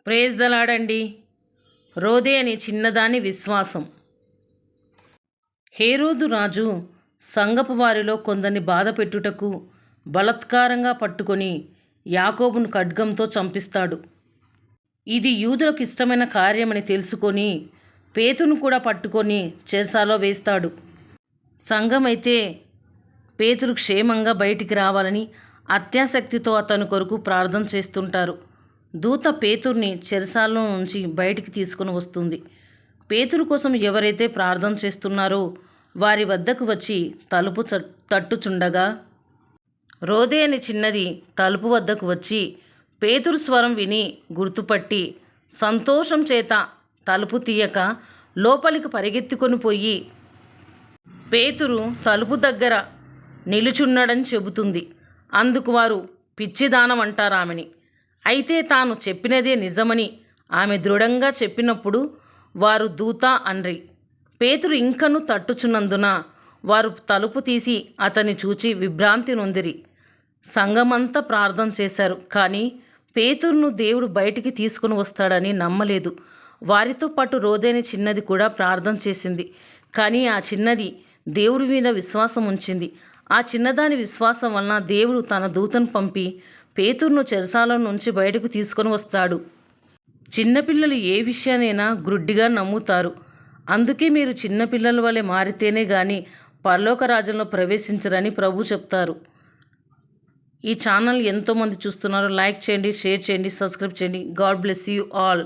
Praise దలాడండి. రోదే అనే చిన్నదాని విశ్వాసం. హేరోదు రాజు సంగపు వారిలో కొందరిని బాధ పెట్టుటకు బలత్కారంగా పట్టుకొని యాకోబును ఖడ్గంతో చంపిస్తాడు. ఇది యూదులకు ఇష్టమైన కార్యమని తెలుసుకొని పేతురును కూడా పట్టుకొని చెరసాలలో వేస్తాడు. సంఘమైతే పేతురు క్షేమంగా బయటికి రావాలని అత్యాసక్తితో అతని కొరకు ప్రార్థన చేస్తుంటారు. దూత పేతుర్ని చెరసాలలో నుంచి బయటికి తీసుకుని వస్తుంది. పేతురు కోసం ఎవరైతే ప్రార్థన చేస్తున్నారో వారి వద్దకు వచ్చి తలుపు తట్టుచుండగా రోదే అని చిన్నది తలుపు వద్దకు వచ్చి పేతురు స్వరం విని గుర్తుపట్టి సంతోషం చేత తలుపు తీయక లోపలికి పరిగెత్తుకొని పోయి పేతురు తలుపు దగ్గర నిలుచున్నాడని చెబుతుంది. అందుకు వారు పిచ్చిదానం అంటారామెని. అయితే తాను చెప్పినదే నిజమని ఆమె దృఢంగా చెప్పినప్పుడు వారు దూత అన్రి. పేతురు ఇంకను తట్టుచున్నందున వారు తలుపు తీసి అతన్ని చూచి విభ్రాంతి నొందిరి. సంఘమంతా ప్రార్థన చేశారు, కానీ పేతురును దేవుడు బయటికి తీసుకుని వస్తాడని నమ్మలేదు. వారితో పాటు రోదేని చిన్నది కూడా ప్రార్థన చేసింది, కానీ ఆ చిన్నది దేవుడి మీద విశ్వాసం ఉంచింది. ఆ చిన్నదాని విశ్వాసం వలన దేవుడు తన దూతను పంపి పేతురును చెరసాల నుంచి బయటకు తీసుకొని వస్తాడు. చిన్నపిల్లలు ఏ విషయానైనా గ్రుడ్డిగా నమ్ముతారు. అందుకే మీరు చిన్నపిల్లల వలె మారితేనే కానీ పరలోక రాజ్యంలో ప్రవేశించరని ప్రభు చెప్తారు. ఈ ఛానల్ ఎంతోమంది చూస్తున్నారు. లైక్ చేయండి, షేర్ చేయండి, సబ్స్క్రైబ్ చేయండి. God bless you all.